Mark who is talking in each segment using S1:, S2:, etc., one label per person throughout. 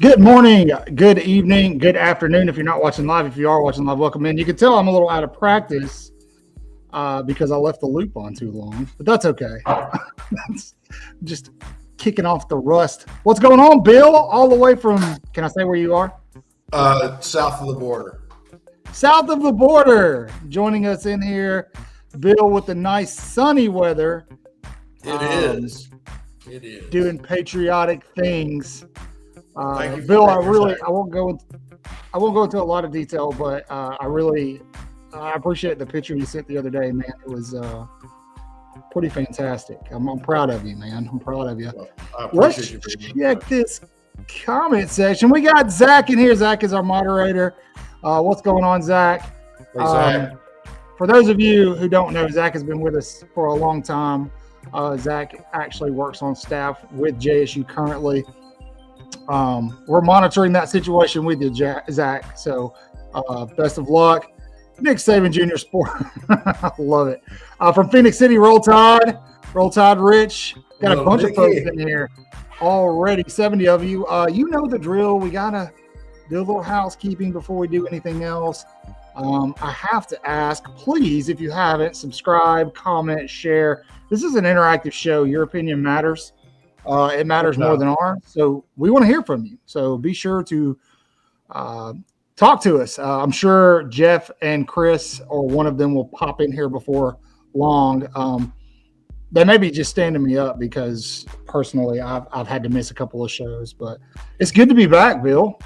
S1: Good morning, good evening, good afternoon. If you're not watching live, if you are watching live, welcome in. You can tell I'm a little out of practice because I left the loop on too long, but that's okay. That's just kicking off the rust. What's going on, Bill? All the way from, can I say where you are?
S2: South of the border.
S1: South of the border. Joining us in here, Bill, with the nice sunny weather.
S2: It is. It is.
S1: Doing patriotic things.
S2: Thank you,
S1: Bill. I won't go into a lot of detail, but I appreciate the picture you sent the other day, man. It was pretty fantastic. I'm proud of you, man. I'm proud of you.
S2: Well, I appreciate
S1: Let's check this comment section. We got Zach in here. Zach is our moderator. What's going on, Zach?
S2: Hey, Zach.
S1: For those of you who don't know, Zach has been with us for a long time. Zach actually works on staff with JSU currently. We're monitoring that situation with you, Zach. So best of luck. Nick Saban Jr. Sport. I love it. From Phoenix City, Roll Tide. Roll Tide Rich. Got a bunch of folks in here already, 70 of you. You know the drill. We got to do a little housekeeping before we do anything else. I have to ask, please, if you haven't, subscribe, comment, share. This is an interactive show. Your opinion matters. It matters more than ours. So we want to hear from you. So be sure to talk to us. I'm sure Jeff and Chris or one of them will pop in here before long. They may be just standing me up because personally I've had to miss a couple of shows. But it's good to be back, Bill.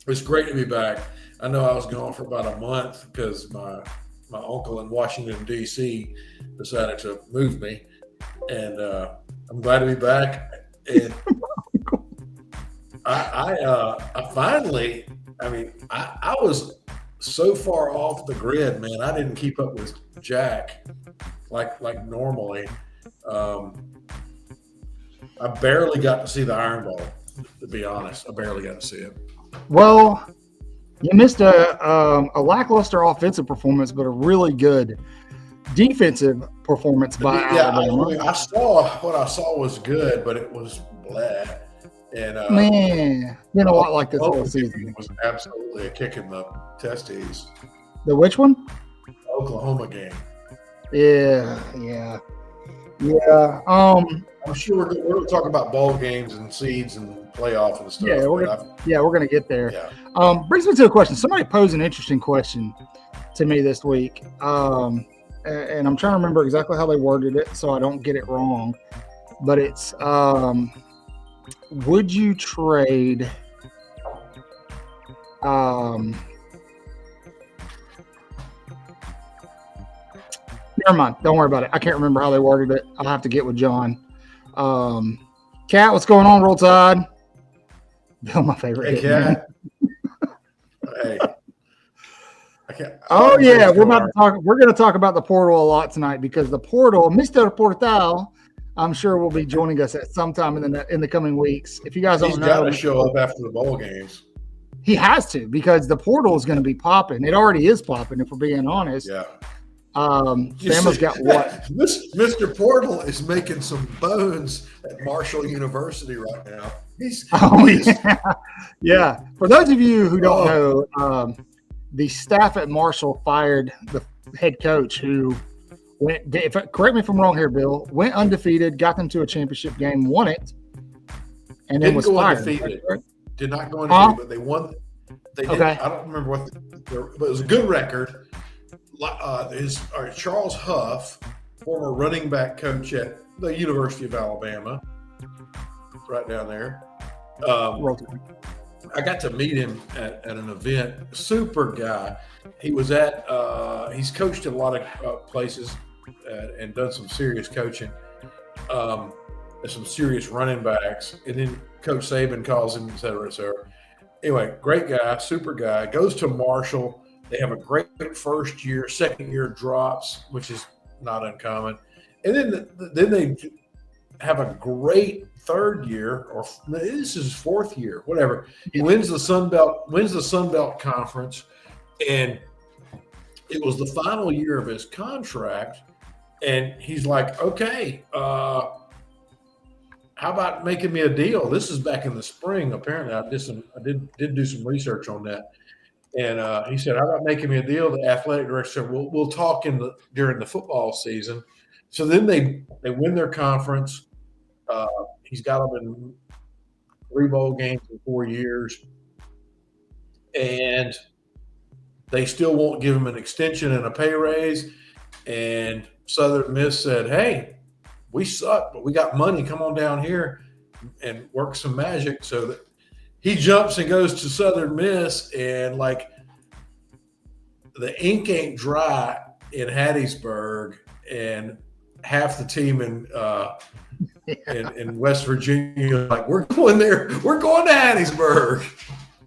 S2: It's great to be back. I know I was gone for about a month because my uncle in Washington, D.C. decided to move me. And I'm glad to be back. And I finally, I was so far off the grid, man. I didn't keep up with Jack like normally. I barely got to see the Iron Bowl, to be honest. I barely got to see it.
S1: Well, you missed a lackluster offensive performance, but a really good defensive performance by Alabama.
S2: I saw what I saw was good, but it was blah. And
S1: man, been a lot like this whole season.
S2: It was absolutely a kick in the testes.
S1: The which one?
S2: The Oklahoma game.
S1: Yeah.
S2: I'm sure we're going to talk about bowl games and seeds and playoff and stuff.
S1: Yeah, we're going to get there.
S2: Yeah.
S1: Brings me to a question. Somebody posed an interesting question to me this week. And I'm trying to remember exactly how they worded it so I don't get it wrong. But it's, would you trade never mind. Don't worry about it. I can't remember how they worded it. I'll have to get with John. Cat, what's going on, Roll Tide? Bill, my favorite.
S2: Hey, Cat. Hey.
S1: Oh yeah, we're going to talk about the portal a lot tonight because the portal, Mr. Portal, I'm sure will be joining us at some time in the coming weeks. If you guys don't know,
S2: he's got to show up after the bowl games.
S1: He has to because the portal is going to be popping. It already is popping, if we're being honest.
S2: Yeah.
S1: Bama's got what?
S2: Mr. Portal is making some bones at Marshall University right now.
S1: Yeah. For those of you who don't know, the staff at Marshall fired the head coach who correct me if I'm wrong here, Bill, went undefeated, got them to a championship game, won it, and then was fired.
S2: Undefeated. Did not go undefeated, but they won. They did.
S1: Okay.
S2: I don't remember but it was a good record. Charles Huff, former running back coach at the University of Alabama, right down there. I got to meet him at an event. Super guy. He was he's coached at a lot of places and done some serious coaching. Some serious running backs. And then Coach Saban calls him, et cetera, et cetera. Anyway, great guy, super guy. Goes to Marshall. They have a great first year. Second year drops, which is not uncommon. And then they have a great third year, or this is his fourth year, whatever. He wins the Sun Belt Conference, and it was the final year of his contract. And he's like, okay, how about making me a deal? This is back in the spring. Apparently, I did do some research on that. And he said, how about making me a deal? The athletic director said, we'll talk during the football season. So then they win their conference. He's got them in 3 bowl games in 4 years. And they still won't give him an extension and a pay raise. And Southern Miss said, hey, we suck, but we got money. Come on down here and work some magic. So that he jumps and goes to Southern Miss, and like the ink ain't dry in Hattiesburg, and half the team in West Virginia, like, we're going there. We're going to Hattiesburg.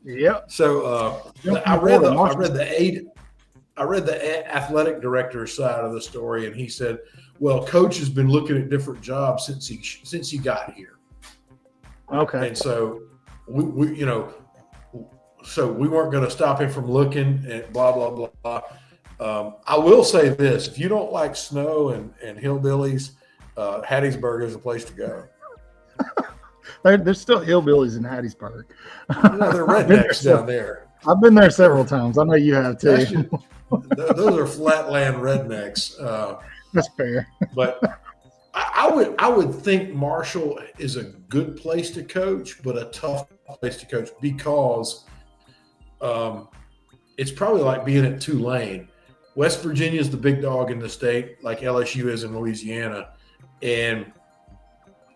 S1: Yep.
S2: So I read the athletic director's side of the story, and he said, well, coach has been looking at different jobs since he got here.
S1: Okay.
S2: And so we weren't going to stop him from looking, and blah blah blah. I will say this: if you don't like snow and hillbillies, Hattiesburg is the place to go.
S1: There's still hillbillies in Hattiesburg.
S2: They're rednecks down there.
S1: I've been there several times. I know you have too.
S2: Those are flatland rednecks.
S1: That's fair.
S2: But I would think Marshall is a good place to coach, but a tough place to coach, because it's probably like being at Tulane. West Virginia is the big dog in the state, like LSU is in Louisiana, and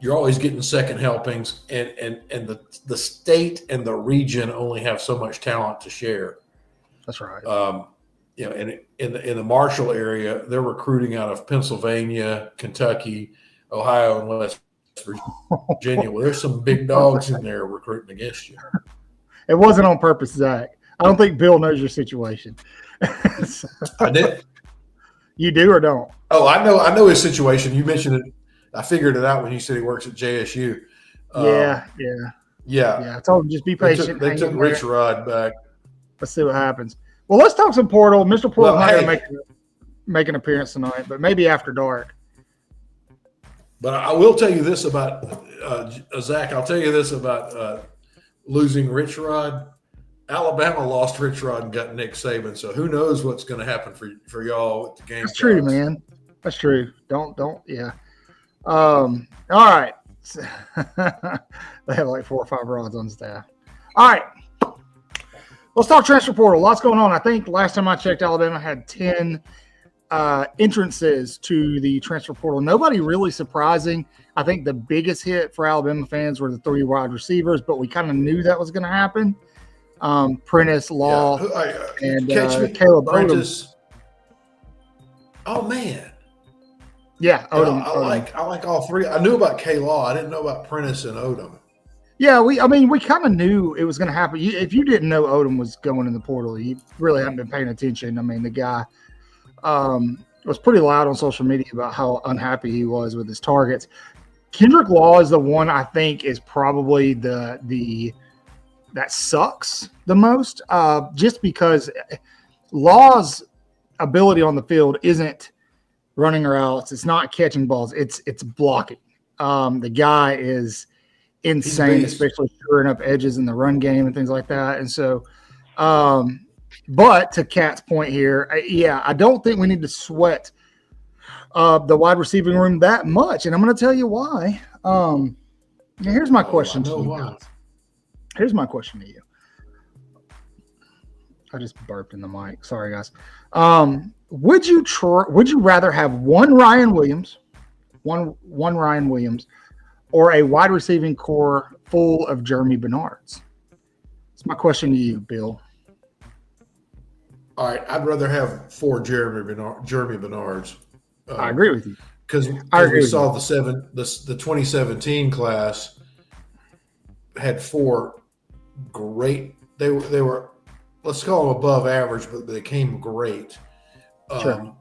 S2: you're always getting second helpings, and the state and the region only have so much talent to share.
S1: That's right.
S2: And in the Marshall area, they're recruiting out of Pennsylvania, Kentucky, Ohio, and West Virginia. Well, there's some big dogs in there recruiting against you.
S1: It wasn't on purpose, Zach. I don't think Bill knows your situation.
S2: I did.
S1: You do or don't?
S2: Oh, I know his situation. You mentioned it. I figured it out when you said he works at JSU.
S1: Yeah. I told him just be patient.
S2: They took Rich Rod back.
S1: Let's see what happens. Well, let's talk some portal. Mr. Portal might make an appearance tonight, but maybe after dark.
S2: But I will tell you this about Zach. I'll tell you this about losing Rich Rod. Alabama lost Rich Rod and got Nick Saban. So who knows what's going to happen for y'all with the game.
S1: That's true, man. That's true. Don't. Yeah. All right. They have like 4 or 5 rods on staff. All right. Let's talk transfer portal. Lots going on. I think last time I checked, Alabama had 10 entrances to the transfer portal. Nobody really surprising. I think the biggest hit for Alabama fans were the 3 wide receivers, but we kind of knew that was going to happen. Prentice, Law, and Caleb
S2: Prentice. Odom. Oh man.
S1: Yeah, Odom.
S2: I like all 3. I knew about K-Law. I didn't know about Prentice and Odom.
S1: Yeah, we kind of knew it was going to happen. If you didn't know Odom was going in the portal, you really haven't been paying attention. I mean, the guy was pretty loud on social media about how unhappy he was with his targets. Kendrick Law is the one I think is probably the that sucks the most, just because Law's ability on the field isn't running routes. It's not catching balls. It's blocking. The guy is insane, especially shoring up edges in the run game and things like that. And so, but to Kat's point here, I don't think we need to sweat the wide receiving room that much. And I'm going to tell you why. Here's my question to you guys. Here's my question to you. I just burped in the mic. Sorry, guys. Would you rather have one Ryan Williams, or a wide receiving core full of Jeremy Bernards? That's my question to you, Bill.
S2: All right, I'd rather have 4 Jeremy Bernards.
S1: I agree with you,
S2: because we saw the 2017 class had 4 great. They were let's call them above average, but they came great.
S1: Sure.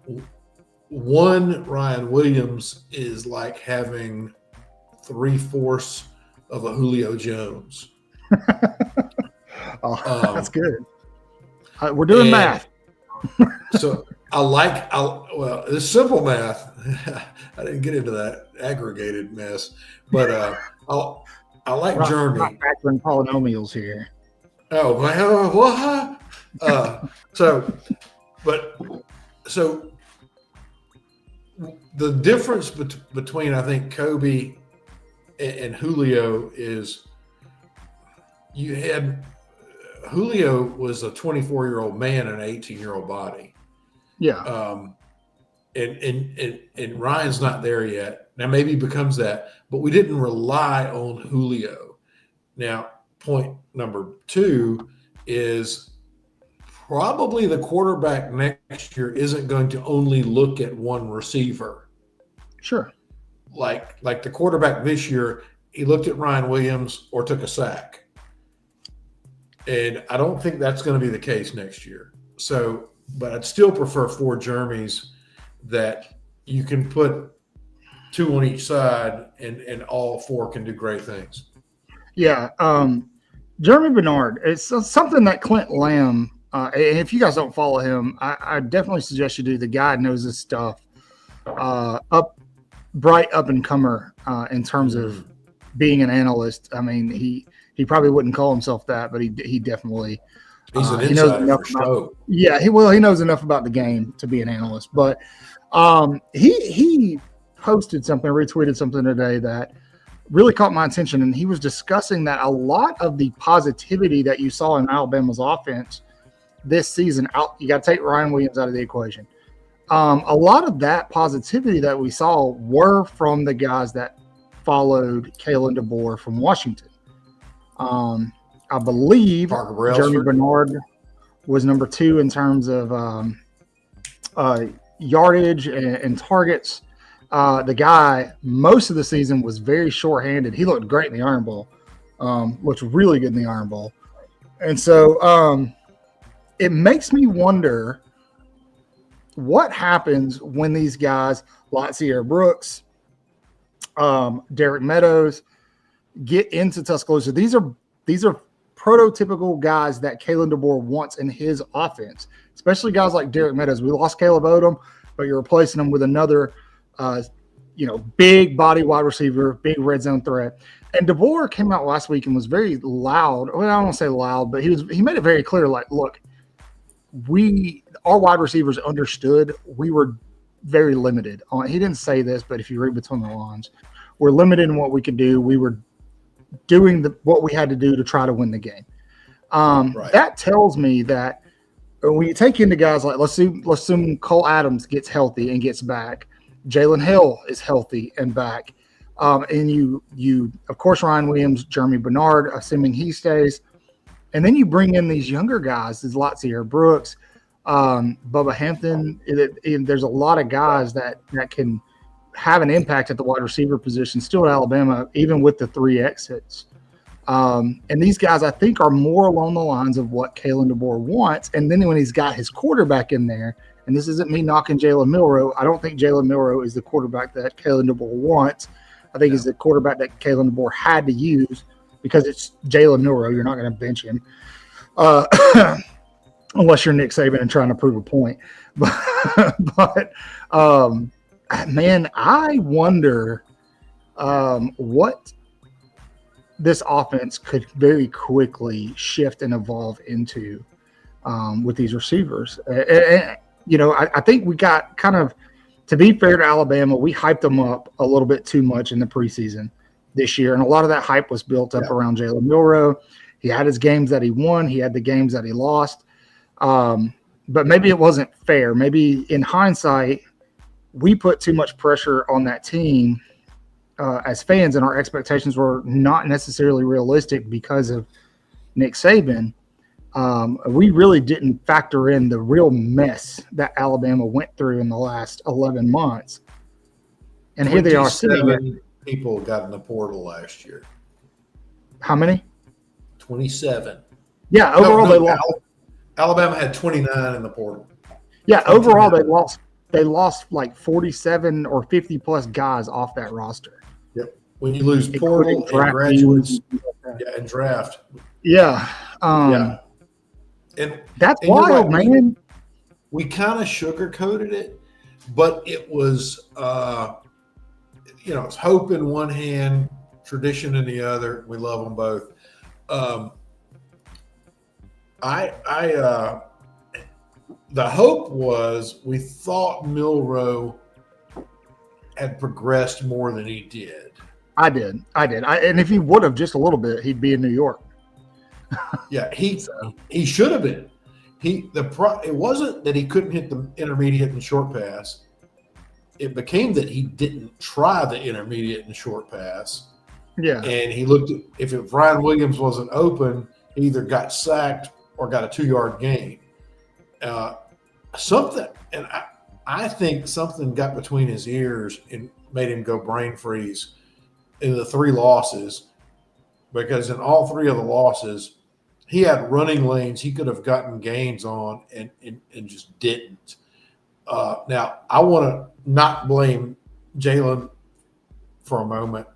S2: One Ryan Williams is like having 3/4 of a Julio Jones.
S1: That's good. We're doing math.
S2: So Well, it's simple math. I didn't get into that aggregated mess, but I like Jeremy.
S1: Not factoring polynomials here.
S2: Oh, well, what? So the difference between I think Kobe and Julio is Julio was a 24-year-old man in an 18-year-old body.
S1: Yeah.
S2: And Ryan's not there yet. Now maybe he becomes that, but we didn't rely on Julio. Now, point number 2 is probably the quarterback next year isn't going to only look at one receiver.
S1: Sure.
S2: Like the quarterback this year, he looked at Ryan Williams or took a sack. And I don't think that's going to be the case next year. So, but I'd still prefer 4 Jeremys that you can put 2 on each side and all 4 can do great things.
S1: Yeah. Jeremy Bernard, it's something that Clint Lamb, and if you guys don't follow him, I definitely suggest you do. The guy knows his stuff. Bright up and comer in terms of being an analyst. I mean, he probably wouldn't call himself that, but he definitely
S2: he's an insider for sure.
S1: Yeah, he knows enough about the game to be an analyst. But he posted something, retweeted something today that really caught my attention, and he was discussing that a lot of the positivity that you saw in Alabama's offense this season, you got to take Ryan Williams out of the equation. A lot of that positivity that we saw were from the guys that followed Kalen DeBoer from Washington. I believe Jeremy Bernard was number 2 in terms of yardage and targets. The guy most of the season was very short-handed. He looked great in the Iron Bowl. Looked really good in the Iron Bowl. And so it makes me wonder what happens when these guys, Latsier Brooks, Derek Meadows, get into Tuscaloosa. These are prototypical guys that Kalen DeBoer wants in his offense, especially guys like Derek Meadows. We lost Caleb Odom, but you're replacing him with another big body wide receiver, big red zone threat. And DeBoer came out last week and was very loud. Well, I don't want to say loud, but he made it very clear, like, look, our wide receivers understood we were very limited. He didn't say this, but if you read between the lines, we're limited in what we could do. We were doing what we had to do to try to win the game. Right. That tells me that when you take into guys like, let's assume Cole Adams gets healthy and gets back, Jalen Hill is healthy and back, and you of course Ryan Williams, Jeremy Bernard, assuming he stays, and then you bring in these younger guys, these Latsier Brooks, Bubba Hampton. There's a lot of guys that can have an impact at the wide receiver position still at Alabama, even with the 3 exits. And these guys, I think, are more along the lines of what Kalen DeBoer wants. And then when he's got his quarterback in there, and this isn't me knocking Jalen Milroe, I don't think Jalen Milroe is the quarterback that Kalen DeBoer wants. I think he's the quarterback that Kalen DeBoer had to use because it's Jalen Milroe. You're not going to bench him unless you're Nick Saban and trying to prove a point. But man, I wonder what this offense could very quickly shift and evolve into with these receivers. I think we got kind of, to be fair to Alabama, we hyped them up a little bit too much in the preseason this year. And a lot of that hype was built up around Jalen Milroe. He had his games that he won. He had the games that he lost. But maybe it wasn't fair. Maybe in hindsight, we put too much pressure on that team as fans, and our expectations were not necessarily realistic because of Nick Saban. We really didn't factor in the real mess that Alabama went through in the last 11 months. And here they are sitting there.
S2: People got in the portal last year.
S1: How many?
S2: 27.
S1: Yeah, overall they lost.
S2: Alabama had 29 in the portal.
S1: Yeah, overall they lost like 47 or 50 plus guys off that roster.
S2: Yep. When you lose portal and graduates and draft.
S1: Yeah. And that's wild, man.
S2: we kind of sugarcoated it, but it was, it's hope in one hand, tradition in the other. We love them both. The hope was we thought Milroe had progressed more than he did.
S1: I did. And if he would have just a little bit, he'd be in New York.
S2: Yeah, he should have been. It wasn't that he couldn't hit the intermediate and short pass. It became that he didn't try the intermediate and short pass.
S1: Yeah.
S2: And he looked at, if Ryan Williams wasn't open, he either got sacked or got a 2-yard gain. I think something got between his ears and made him go brain freeze in the 3 losses, because in all 3 of the losses, he had running lanes he could have gotten gains on and just didn't. Now, I want to not blame Jalen for a moment.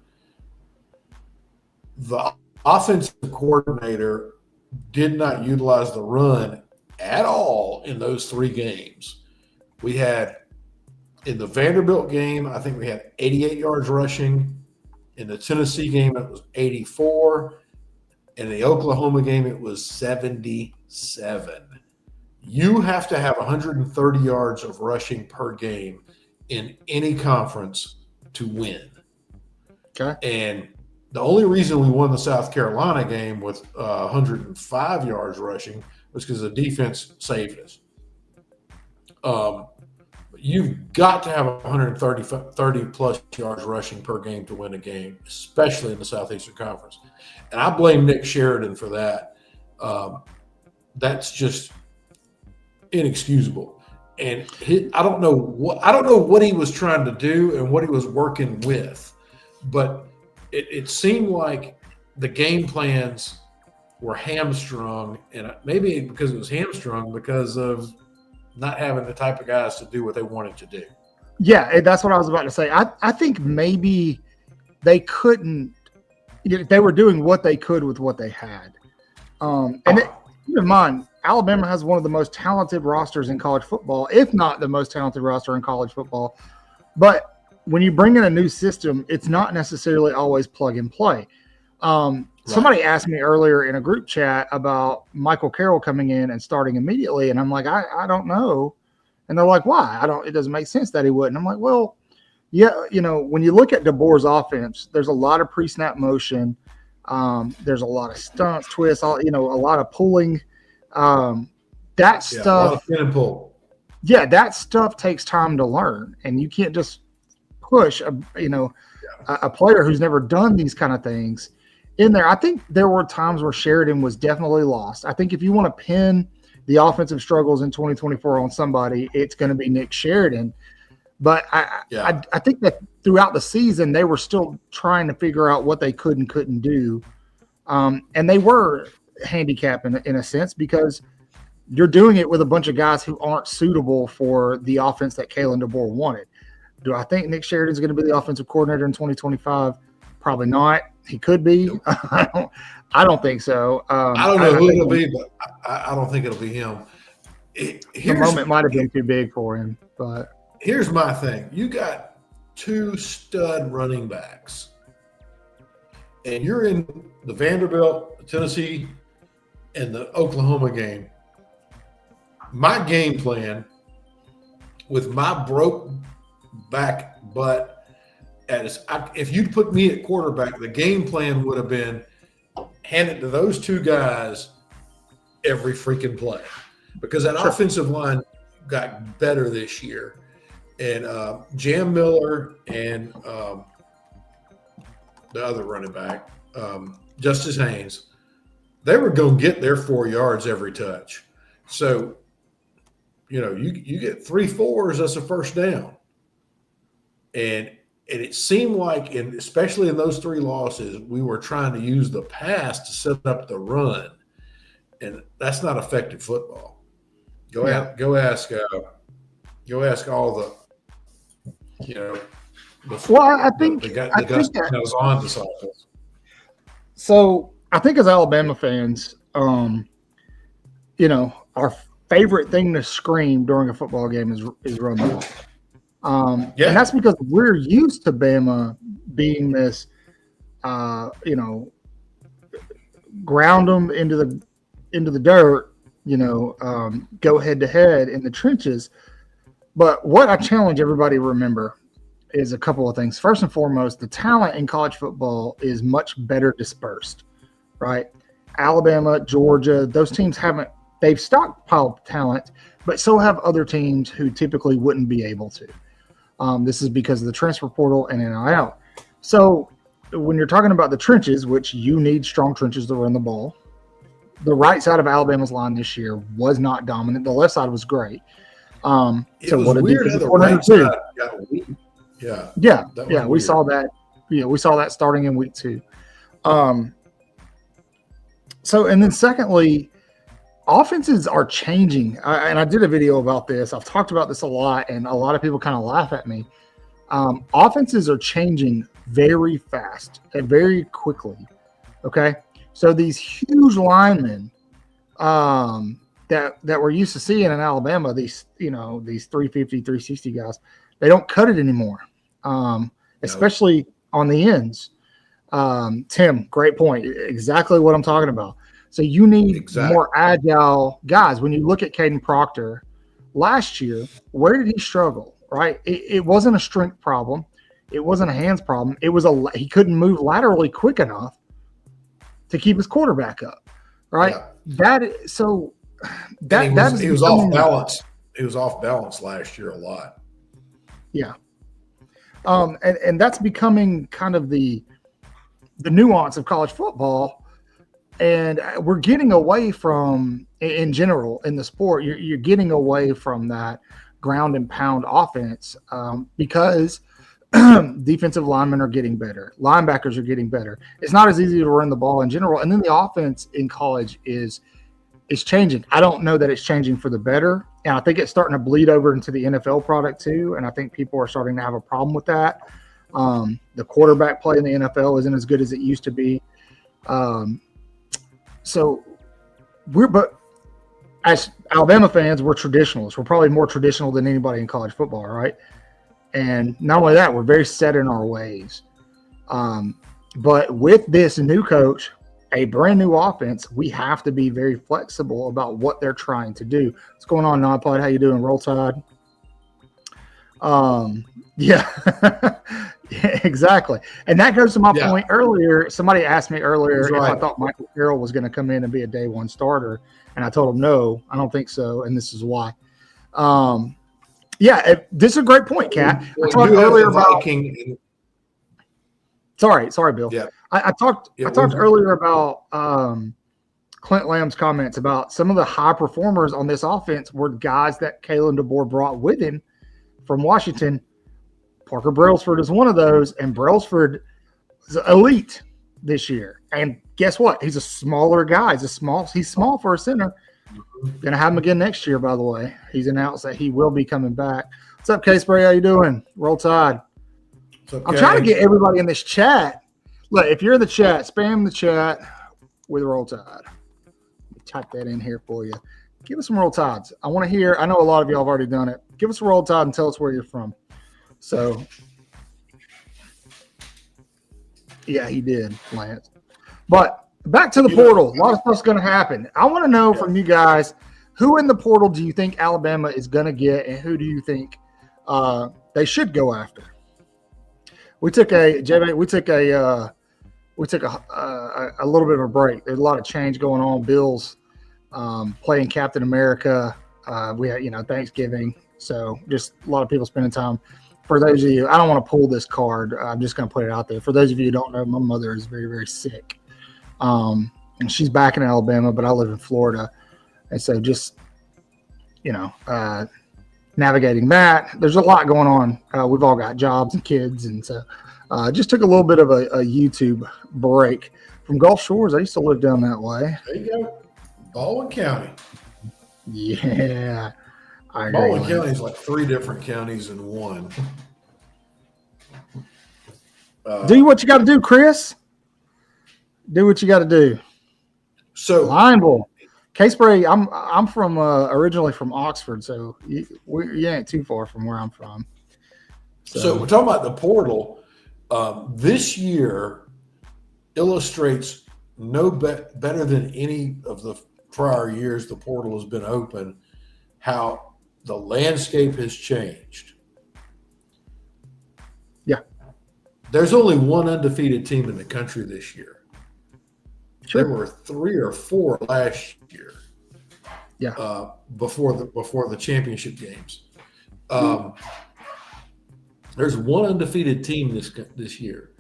S2: The offensive coordinator did not utilize the run at all in those 3 games. We had, in the Vanderbilt game, I think we had 88 yards rushing. In the Tennessee game, it was 84. In the Oklahoma game, it was 77. You have to have 130 yards of rushing per game in any conference to win.
S1: Okay.
S2: And the only reason we won the South Carolina game with 105 yards rushing was because the defense saved us. You've got to have 130 plus yards rushing per game to win a game, especially in the Southeastern Conference. And I blame Nick Sheridan for that. That's just inexcusable. And I don't know what he was trying to do and what he was working with, but it seemed like the game plans were hamstrung, and maybe because it was hamstrung because of not having the type of guys to do what they wanted to do.
S1: Yeah, that's what I was about to say. I think maybe they couldn't. They were doing what they could with what they had. Keep in mind, Alabama has one of the most talented rosters in college football, if not the most talented roster in college football. But when you bring in a new system, it's not necessarily always plug and play. Somebody asked me earlier in a group chat about Michael Carroll coming in and starting immediately, and I'm like, I don't know. And they're like, why? It doesn't make sense that he wouldn't. I'm like, well, yeah, when you look at DeBoer's offense, there's a lot of pre-snap motion. There's a lot of stunts, twists, a lot of pulling. That stuff. A lot of
S2: spin and pull.
S1: Yeah, that stuff takes time to learn, and you can't just push a player who's never done these kind of things in there. I think there were times where Sheridan was definitely lost. I think if you want to pin the offensive struggles in 2024 on somebody, it's going to be Nick Sheridan. But I think that throughout the season, they were still trying to figure out what they could and couldn't do. And they were handicapped in a sense, because you're doing it with a bunch of guys who aren't suitable for the offense that Kalen DeBoer wanted. Do I think Nick Sheridan's going to be the offensive coordinator in 2025? Probably not. He could be. I don't think so.
S2: I don't know who it'll be, but I don't think it'll be him.
S1: The moment might have been too big for him. But
S2: here's my thing. You got 2 stud running backs, and you're in the Vanderbilt, the Tennessee, and the Oklahoma game. My game plan with my broke back butt, if you'd put me at quarterback, the game plan would have been hand it to those 2 guys every freaking play, because that offensive line got better this year. And Jam Miller and the other running back, Justice Haynes, they were going to get their 4 yards every touch. So, you get 3 4s, that's a first down. And it seemed like, especially in those 3 losses, we were trying to use the pass to set up the run, and that's not effective football. Go ask all the
S1: I think
S2: that was on this offense.
S1: So I think as Alabama fans, our favorite thing to scream during a football game is run the ball. And that's because we're used to Bama being this, ground them into the dirt, go head to head in the trenches. But what I challenge everybody to remember is a couple of things. First and foremost, the talent in college football is much better dispersed, right? Alabama, Georgia, those teams they've stockpiled talent, but so have other teams who typically wouldn't be able to. This is because of the transfer portal and NIL. So when you're talking about the trenches, which you need strong trenches to run the ball, the right side of Alabama's line this year was not dominant. The left side was great.
S2: It was weird how the right side got weak.
S1: Yeah. We saw that. Yeah, we saw that starting in week 2. And then secondly, offenses are changing. And I did a video about this. I've talked about this a lot, and a lot of people kind of laugh at me. Offenses are changing very fast and very quickly. Okay. So these huge linemen that we're used to seeing in Alabama, these 350, 360 guys, they don't cut it anymore, especially on the ends. Tim, great point. Exactly what I'm talking about. So you need more agile guys. When you look at Caden Proctor last year, where did he struggle, right? It wasn't a strength problem. It wasn't a hands problem. It was he couldn't move laterally quick enough to keep his quarterback up, right? Yeah.
S2: He was off balance. He was off balance last year a lot.
S1: Yeah. And that's becoming kind of the nuance of college football. And we're getting away from, in general, in the sport, you're getting away from that ground and pound offense because defensive linemen are getting better. Linebackers are getting better. It's not as easy to run the ball in general. And then the offense in college is changing. I don't know that it's changing for the better. And I think it's starting to bleed over into the NFL product too. And I think people are starting to have a problem with that. The quarterback play in the NFL isn't as good as it used to be. But as Alabama fans, we're traditionalists. We're probably more traditional than anybody in college football, right? And not only that, we're very set in our ways. But with this new coach, a brand new offense, we have to be very flexible about what they're trying to do. What's going on, Nodpod? How you doing? Roll Tide. Yeah, exactly. And that goes to my point earlier. Somebody asked me earlier if I thought Michael Carroll was going to come in and be a day one starter. And I told him, no, I don't think so. And this is why. This is a great point, Kat. I talked earlier about Sorry, Bill. Yeah. I talked earlier about Clint Lamb's comments about some of the high performers on this offense were guys that Kalen DeBoer brought with him from Washington. Parker Brailsford is one of those, and Brailsford is elite this year. And guess what? He's a smaller guy. He's small for a center. Going to have him again next year, by the way. He's announced that he will be coming back. What's up, K-Spray? How you doing? Roll Tide. Okay. I'm trying to get everybody in this chat. Look, if you're in the chat, spam the chat with Roll Tide. Let me type that in here for you. Give us some Roll Tides. I want to hear. I know a lot of y'all have already done it. Give us a Roll Tide and tell us where you're from. So, yeah, he did, Lance. But back to the portal. A lot of stuff's going to happen. I want to know from you guys, who in the portal do you think Alabama is going to get, and who do you think they should go after? We took a little bit of a break. There's a lot of change going on. Bill's playing Captain America. We had, Thanksgiving. So just a lot of people spending time. For those of you, I don't want to pull this card. I'm just going to put it out there. For those of you who don't know, my mother is very, very sick. And she's back in Alabama, but I live in Florida. And so just, navigating that. There's a lot going on. We've all got jobs and kids. And so just took a little bit of a YouTube break from Gulf Shores. I used to live down that way.
S2: There you go. Baldwin County.
S1: Yeah.
S2: Baldwin County is like 3 different counties in one.
S1: Do what you got to do, Chris. Do what you got to do.
S2: So
S1: Lineville. K-Spray, I'm from originally from Oxford, so you ain't too far from where I'm from.
S2: So we're talking about the portal. This year illustrates better than any of the prior years the portal has been open, how the landscape has changed.
S1: Yeah.
S2: There's only one undefeated team in the country this year. Sure. There were 3 or 4 last year.
S1: Yeah.
S2: Before the championship games. There's one undefeated team this year.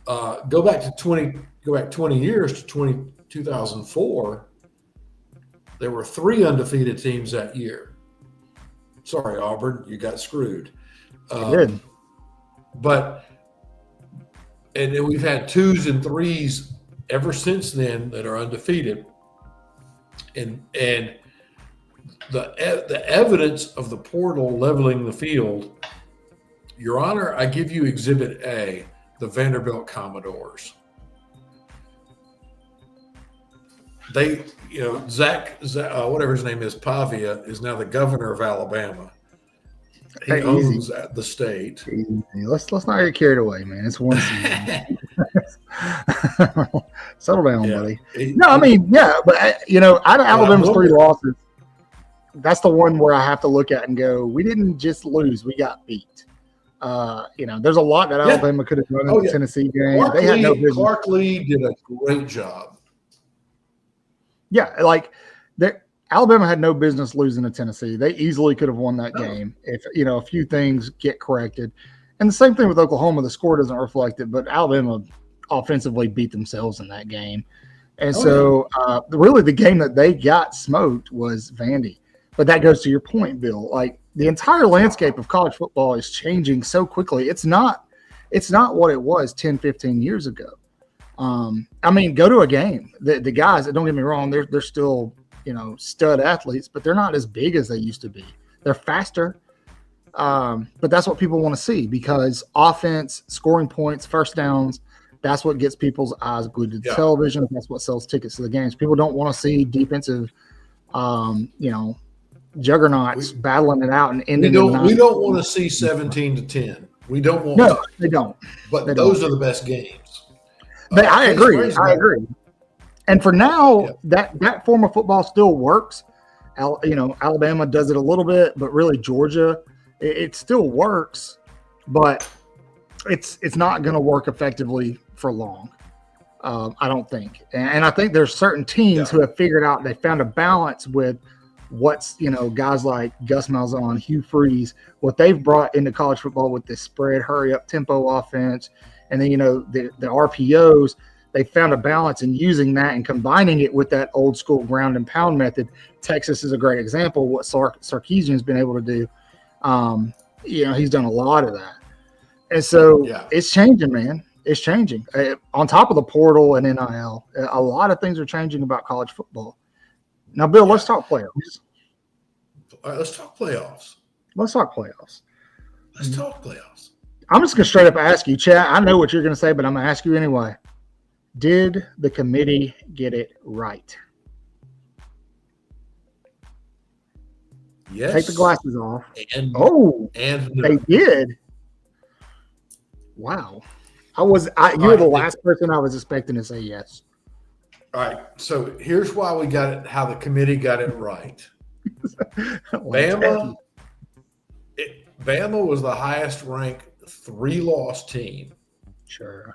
S2: Go back 20 years to 2004. There were 3 undefeated teams that year. Sorry, Auburn, you got screwed.
S1: Good.
S2: And then we've had 2s and 3s ever since then that are undefeated. And the evidence of the portal leveling the field, Your Honor, I give you Exhibit A, the Vanderbilt Commodores. They, Zach, whatever his name is, Pavia, is now the governor of Alabama. He owns the state.
S1: Easy. Let's not get carried away, man. It's one season. Settle down, buddy. But out of Alabama's 3 losses, that's the one where I have to look at and go, we didn't just lose, we got beat. There's a lot that Alabama could have done in the Tennessee game.
S2: Clark Lee did a great job.
S1: Yeah, Alabama had no business losing to Tennessee. They easily could have won that game if a few things get corrected. And the same thing with Oklahoma. The score doesn't reflect it, but Alabama offensively beat themselves in that game. And really the game that they got smoked was Vandy. But that goes to your point, Bill. The entire landscape of college football is changing so quickly. It's not what it was 10, 15 years ago. Go to a game. The guys, don't get me wrong, they're still, stud athletes, but they're not as big as they used to be. They're faster. But that's what people want to see because offense, scoring points, first downs, that's what gets people's eyes glued to the television. That's what sells tickets to the games. People don't want to see defensive, juggernauts battling it out and ending.
S2: We don't want to see 17-10. We don't want.
S1: No, they don't.
S2: But those are the best games.
S1: I agree. And for now, that form of football still works. Alabama does it a little bit, but really Georgia, it still works, but it's not going to work effectively for long. I don't think. And I think there's certain teams who have figured out they found a balance with what's guys like Gus Malzahn, Hugh Freeze, what they've brought into college football with this spread, hurry up tempo offense, and then the RPOs. They found a balance in using that and combining it with that old school ground and pound method. Texas is a great example of what Sarkisian's been able to do. He's done a lot of that, and so it's changing, man. It's changing. On top of the portal and NIL, a lot of things are changing about college football. Now, Bill, let's talk playoffs.
S2: All right, let's talk playoffs.
S1: Let's talk playoffs.
S2: I'm
S1: just going to straight up ask you, Chad. I know what you're going to say, but I'm going to ask you anyway. Did the committee get it right?
S2: Yes.
S1: Take the glasses off. They did. Wow. You were the last person I was expecting to say yes.
S2: All right. So here's why we got it, how the committee got it right. Bama was the highest ranked 3-loss team.
S1: Sure.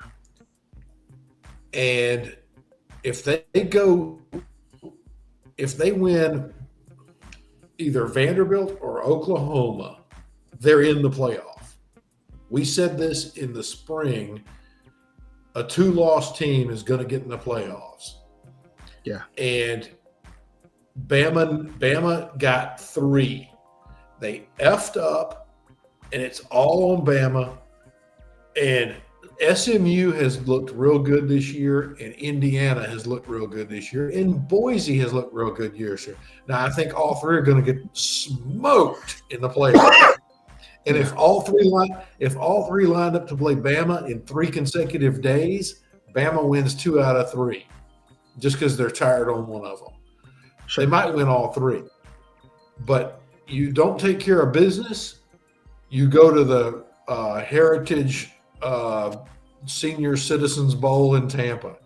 S2: And if they win either Vanderbilt or Oklahoma, they're in the playoff. We said this in the spring, a 2-loss team is going to get in the playoffs.
S1: Yeah.
S2: And Bama got 3. They effed up, and it's all on Bama. And SMU has looked real good this year, and Indiana has looked real good this year, and Boise has looked real good this year. Now, I think all 3 are going to get smoked in the playoffs. And if all three lined up to play Bama in 3 consecutive days, Bama wins 2 out of 3, just because they're tired on one of them. They might win all three. But you don't take care of business, you go to the Heritage Senior Citizens Bowl in Tampa.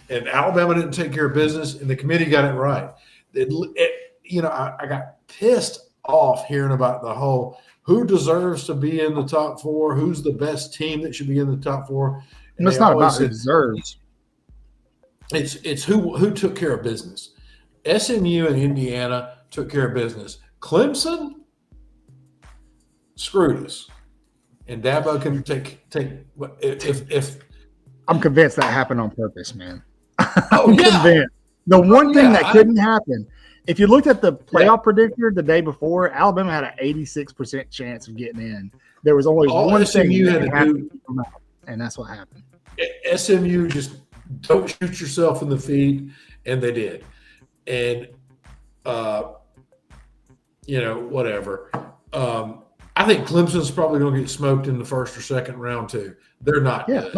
S2: And Alabama didn't take care of business, and the committee got it right. I got pissed off hearing about the whole who deserves to be in the top four, who's the best team that should be in the top four.
S1: And it's not about who deserves.
S2: It's who took care of business. SMU and Indiana took care of business. Clemson screwed us, and Dabo can take if.
S1: I'm convinced that happened on purpose, man. I'm convinced. The one thing that couldn't happen, if you looked at the playoff predictor the day before, Alabama had an 86% chance of getting in. There was only one thing you had to do, and that's what happened.
S2: SMU just don't shoot yourself in the feet, and they did. And, whatever. I think Clemson's probably going to get smoked in the first or second round, too. They're not good.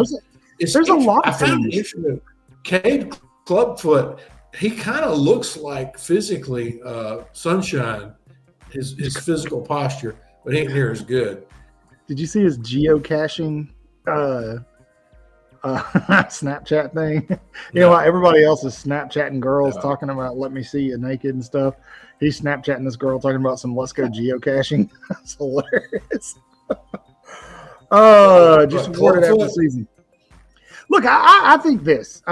S2: There's a lot of things. I found it interesting. Cade Clubfoot, he kind of looks like physically Sunshine, his physical posture, but he ain't near as good.
S1: Did you see his geocaching Snapchat thing? You know, everybody else is Snapchatting girls talking about let me see you naked and stuff. He's Snapchatting this girl talking about some let's go geocaching. That's hilarious. Just awarded after the season. Look, I think this.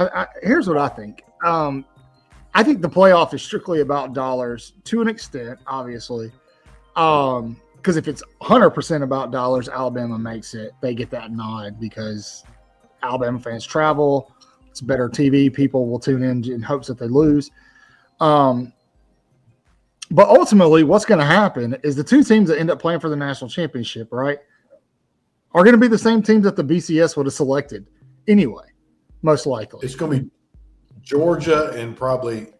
S1: Here's what I think. I think the playoff is strictly about dollars to an extent, obviously. Because if it's 100% about dollars, Alabama makes it. They get that nod because Alabama fans travel. It's better TV. People will tune in hopes that they lose. But ultimately, what's going to happen is the two teams that end up playing for the national championship, right, are going to be the same teams that the BCS would have selected anyway, most likely.
S2: It's going to be Georgia and probably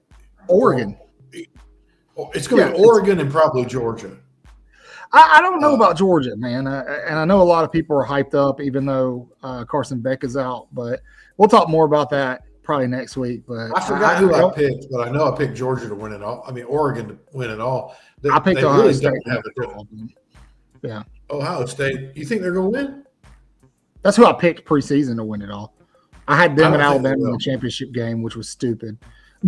S1: Oregon.
S2: It's going to be Oregon and probably Georgia.
S1: I don't know about Georgia, man. And I know a lot of people are hyped up, even though Carson Beck is out. But we'll talk more about that probably next week. But
S2: I forgot who I picked, but I know I picked Georgia to win it all. I mean, Oregon to win it all.
S1: I picked Ohio State.
S2: Yeah. Ohio State. You think they're going to win?
S1: That's who I picked preseason to win it all. I had them in Alabama in the championship game, which was stupid.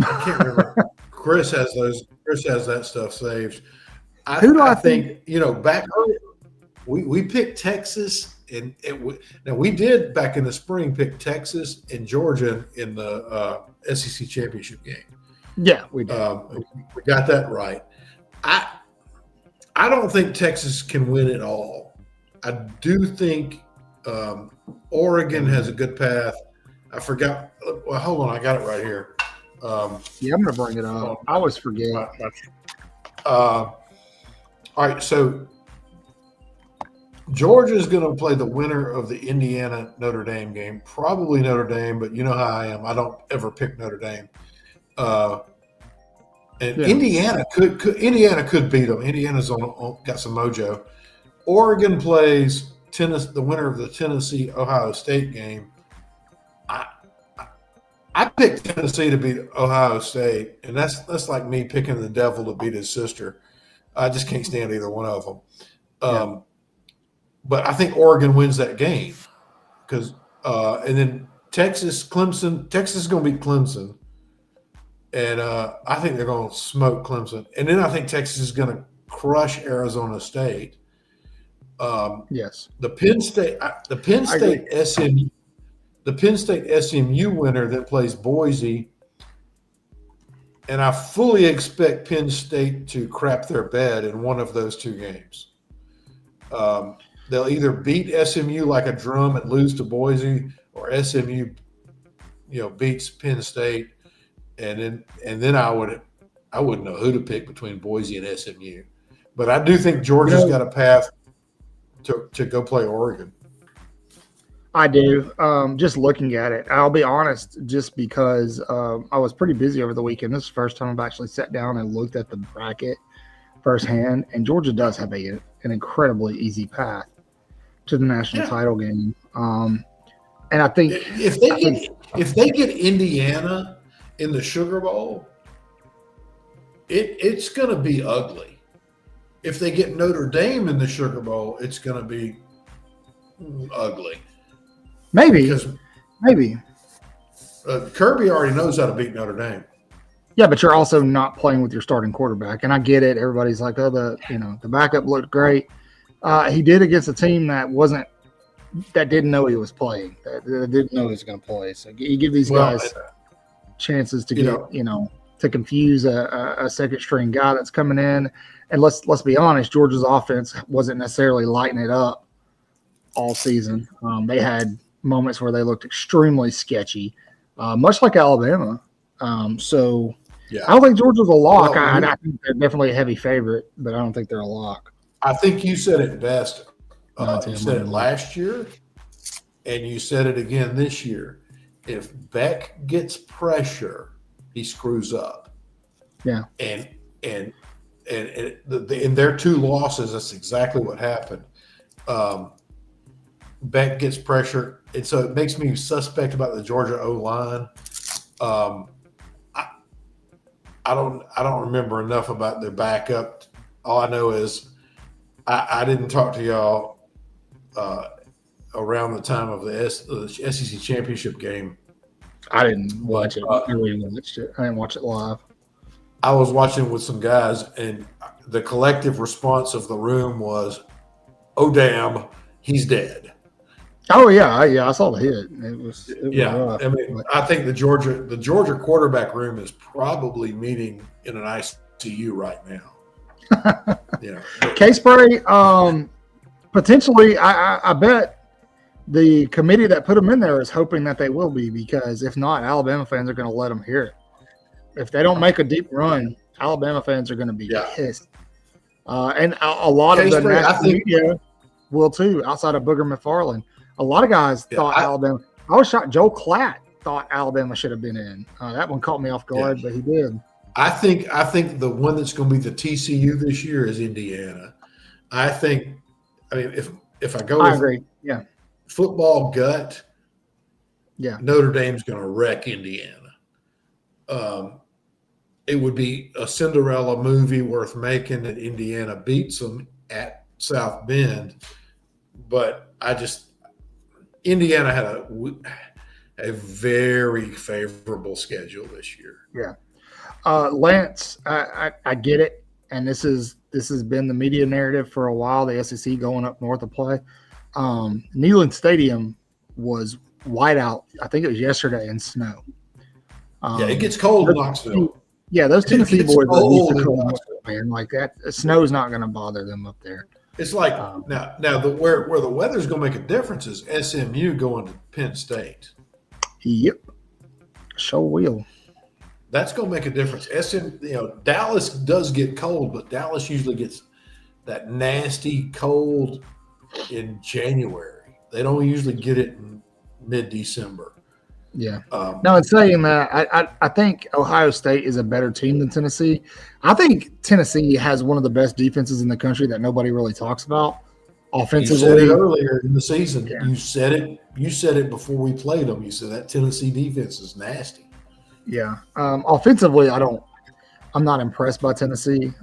S2: I can't remember. Chris has that stuff saved.
S1: I think?
S2: Back early, we picked Texas, and now we did back in the spring pick Texas and Georgia in the SEC championship game.
S1: Yeah, we did.
S2: We got that right. I don't think Texas can win it all. I do think Oregon has a good path. I forgot. Well, hold on, I got it right here.
S1: I'm going to bring it up. I always forget.
S2: All right, so Georgia is going to play the winner of the Indiana-Notre Dame game. Probably Notre Dame, but you know how I am. I don't ever pick Notre Dame. Indiana could beat them. Indiana's got some mojo. Oregon plays the winner of the Tennessee-Ohio State game. I picked Tennessee to beat Ohio State, and that's like me picking the devil to beat his sister. I just can't stand either one of them. But I think Oregon wins that game because and then Texas is going to beat Clemson, and I think they're going to smoke Clemson. And then I think Texas is going to crush Arizona State.
S1: Yes,
S2: the Penn State SMU winner that plays Boise. And I fully expect Penn State to crap their bed in one of those two games. They'll either beat SMU like a drum and lose to Boise, or SMU, beats Penn State, and then I wouldn't know who to pick between Boise and SMU. But I do think Georgia's got a path to go play Oregon.
S1: I do. Just looking at it, I'll be honest, just because I was pretty busy over the weekend. This is the first time I've actually sat down and looked at the bracket firsthand, and Georgia does have an incredibly easy path to the national title game. And I think
S2: if they get Indiana in the Sugar Bowl, it's going to be ugly. If they get Notre Dame in the Sugar Bowl, it's going to be ugly.
S1: Maybe.
S2: Kirby already knows how to beat Notre Dame.
S1: Yeah, but you're also not playing with your starting quarterback, and I get it. Everybody's like, "Oh, the backup looked great." He did against a team that didn't know he was playing, that didn't know he was going to play. So you give these guys chances to to confuse a second string guy that's coming in. And let's be honest, Georgia's offense wasn't necessarily lighting it up all season. They had moments where they looked extremely sketchy, much like Alabama. So I don't think Georgia's a lock. I think they're definitely a heavy favorite, but I don't think they're a lock.
S2: I think you said it best. You said it last year, and you said it again this year. If Beck gets pressure, he screws up.
S1: Yeah.
S2: And in their 2 losses, that's exactly what happened. Beck gets pressure, and so it makes me suspect about the Georgia O-line. I don't remember enough about their backup. All I know is I didn't talk to y'all around the time of the SEC championship game.
S1: I didn't watch it. I didn't watch it live.
S2: I was watching with some guys, and the collective response of the room was, "Oh damn, he's dead."
S1: Oh yeah, I saw the hit. It was rough.
S2: I mean, I think the Georgia quarterback room is probably meeting in an ICU right now.
S1: K-Spray, potentially, I bet the committee that put them in there is hoping that they will be, because if not, Alabama fans are going to let them hear it. If they don't make a deep run, Alabama fans are going to be pissed. And a lot of the national media will too, outside of Booger McFarland. A lot of guys thought Alabama – I was shocked. Joe Klatt thought Alabama should have been in. That one caught me off guard, but he did.
S2: I think the one that's going to be the TCU this year is Indiana. If I go with
S1: agree. Yeah.
S2: Football gut, Notre Dame's going to wreck Indiana. It would be a Cinderella movie worth making that Indiana beats them at South Bend, but Indiana had a very favorable schedule this year.
S1: Yeah. Lance, I get it, and this has been the media narrative for a while. The SEC going up north to play. Neyland Stadium was white out. I think it was yesterday in snow.
S2: It gets cold in Knoxville.
S1: Yeah, those Tennessee boys are used to cold, man. Like that, snow's not going to bother them up there.
S2: It's like now where the weather's going to make a difference is SMU going to Penn State.
S1: Yep, sure will.
S2: That's going to make a difference. Dallas does get cold, but Dallas usually gets that nasty cold in January. They don't usually get it in mid-December.
S1: Yeah. Now, in saying that, I think Ohio State is a better team than Tennessee. I think Tennessee has one of the best defenses in the country that nobody really talks about. Offensively,
S2: you said it earlier in the season.
S1: Yeah.
S2: You said it before we played them. You said that Tennessee defense is nasty.
S1: Yeah. Offensively, I'm not impressed by Tennessee,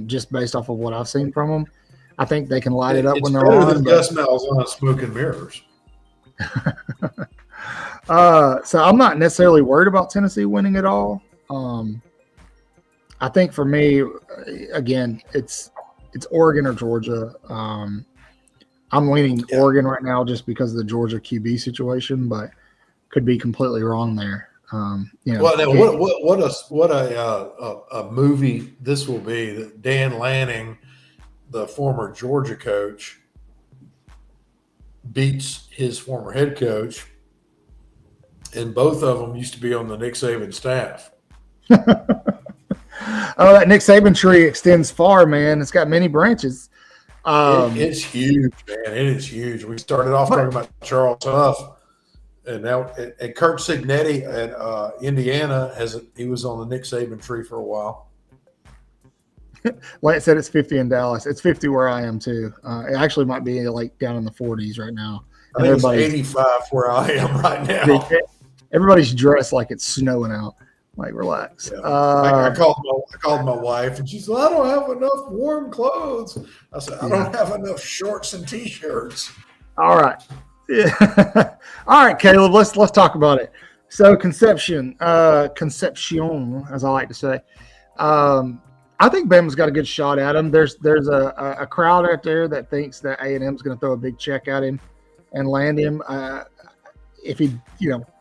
S1: just based off of what I've seen from them. I think they can light it up when they're on.
S2: It's better than Gus Malzahn smoke and mirrors.
S1: So I'm not necessarily worried about Tennessee winning it all. I think for me, again, it's Oregon or Georgia. I'm leaning Oregon right now just because of the Georgia QB situation, but could be completely wrong there.
S2: What a movie this will be. That Dan Lanning, the former Georgia coach, beats his former head coach, and both of them used to be on the Nick Saban staff.
S1: Oh, that Nick Saban tree extends far, man. It's got many branches.
S2: It's huge, man. It is huge. We started off talking about Charles Huff, and now and Kirk Cignetti at Indiana he was on the Nick Saban tree for a while.
S1: Lance said it's 50 in Dallas. It's 50 where I am too. It actually might be like down in the 40s right now.
S2: I think it's 85 where I am right now.
S1: Everybody's dressed like it's snowing out. Like, relax.
S2: Yeah. I called my wife, and she said, "I don't have enough warm clothes." I said, "I don't have enough shorts and t-shirts."
S1: All right. Yeah. All right, Caleb. Let's talk about it. So, Concepcion, as I like to say. I think Bama's got a good shot at him. There's a crowd out there that thinks that A&M's going to throw a big check at him and land him. If he,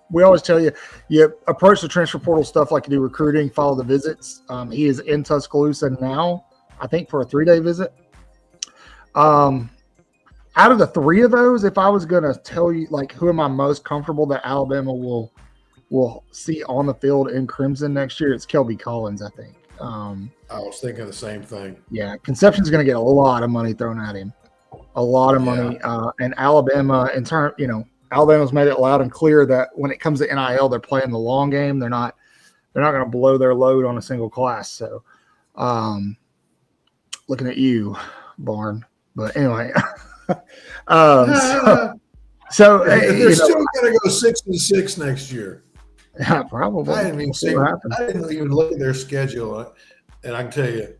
S1: we always tell you, you approach the transfer portal stuff like you do recruiting, follow the visits. He is in Tuscaloosa now, I think, for a 3-day visit. Out of the 3 of those, if I was going to tell you, like, who am I most comfortable that Alabama will see on the field in Crimson next year, it's Kelby Collins, I think.
S2: I was thinking the same thing.
S1: Yeah, Concepcion's going to get a lot of money thrown at him, a lot of money. And Alabama, Alabama's made it loud and clear that when it comes to NIL, they're playing the long game. They're not going to blow their load on a single class. So, looking at you, Barn. But anyway, so
S2: they're still going to go 6-6 next year.
S1: Yeah, probably.
S2: I didn't even look at their schedule, and I can tell you,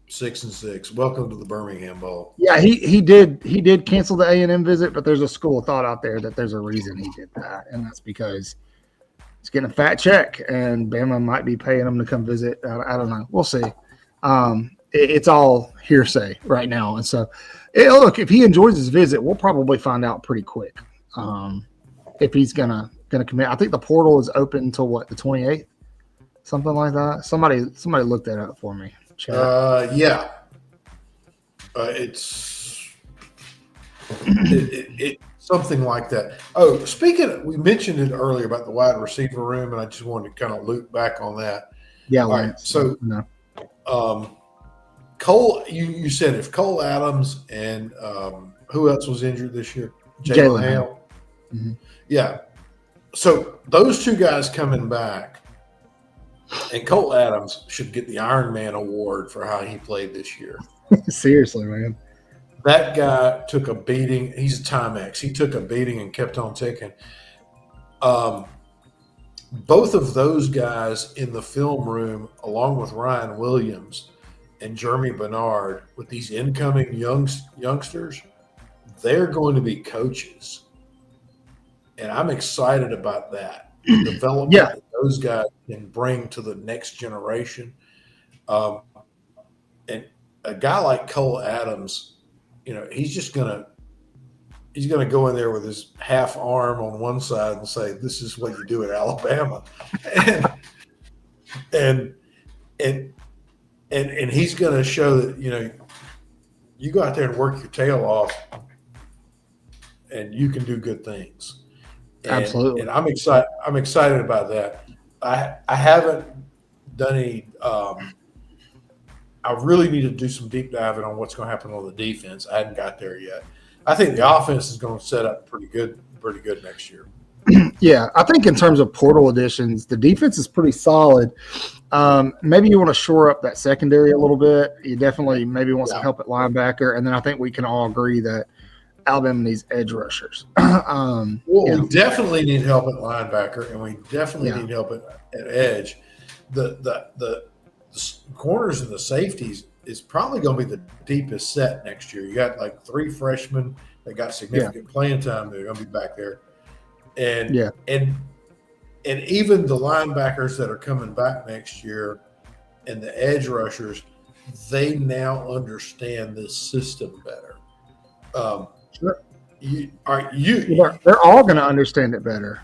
S2: 6-6. Welcome to the Birmingham Bowl.
S1: Yeah, he did cancel the A&M visit, but there's a school of thought out there that there's a reason he did that, and that's because he's getting a fat check, and Bama might be paying him to come visit. I don't know. We'll see. It's all hearsay right now, and so look, if he enjoys his visit, we'll probably find out pretty quick if he's gonna commit. I think the portal is open until the 28th, something like that. Somebody look that up for me.
S2: Yeah. It's something like that. Oh, we mentioned it earlier about the wide receiver room, and I just wanted to kind of loop back on that.
S1: Yeah.
S2: All right. So, Cole, you said if Cole Adams and who else was injured this year? Jalen Hale.
S1: Mm-hmm.
S2: Yeah. So those 2 guys coming back, and Cole Adams should get the Iron Man award for how he played this year.
S1: Seriously, man.
S2: That guy took a beating. He's a Timex. He took a beating and kept on ticking. Both of those guys in the film room, along with Ryan Williams and Jeremy Bernard, with these incoming youngsters, they're going to be coaches. And I'm excited about that. The development that those guys can bring to the next generation. And a guy like Cole Adams, he's going to go in there with his half arm on one side and say, "This is what you do at Alabama." And he's going to show that, you go out there and work your tail off and you can do good things.
S1: Absolutely.
S2: And I'm excited about that. I haven't done any I really need to do some deep diving on what's going to happen on the defense. I hadn't got there yet. I think the offense is going to set up pretty good next year.
S1: Yeah, I think in terms of portal additions, the defense is pretty solid. Maybe you want to shore up that secondary a little bit. You definitely maybe want some help at linebacker, and then I think we can all agree that Alabama needs edge rushers.
S2: We definitely need help at linebacker, and we definitely need help at edge. The corners and the safeties is probably going to be the deepest set next year. You got like 3 freshmen that got significant playing time. They're going to be back there. And even the linebackers that are coming back next year and the edge rushers, they now understand this system better.
S1: Sure.
S2: They're
S1: all going to understand it better.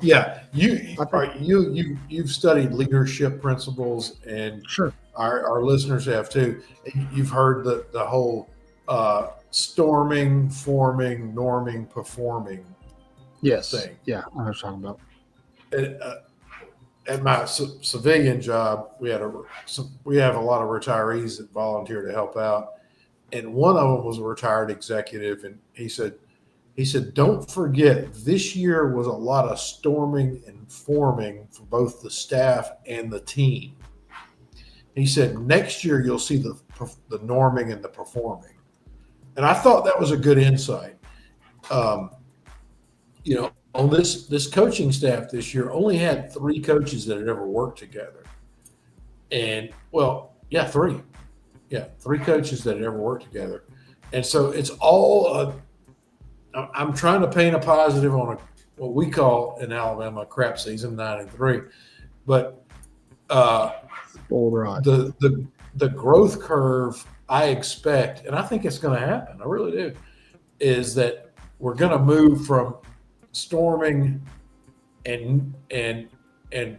S2: Yeah, you've studied leadership principles, and
S1: sure,
S2: our listeners have too. You've heard the whole storming, forming, norming, performing.
S1: Yes,
S2: thing.
S1: Yeah, I was talking about.
S2: At my civilian job, we have a lot of retirees that volunteer to help out, and one of them was a retired executive, and he said, don't forget, this year was a lot of storming and forming for both the staff and the team. He said, next year you'll see the norming and the performing. And I thought that was a good insight. on this coaching staff this year only had 3 coaches that had ever worked together. And, well, yeah, 3. Yeah, 3 coaches that had ever worked together. And so it's all I'm trying to paint a positive on what we call in Alabama a crap season, 9-3. But the growth curve I expect, and I think it's going to happen, I really do, is that we're going to move from storming and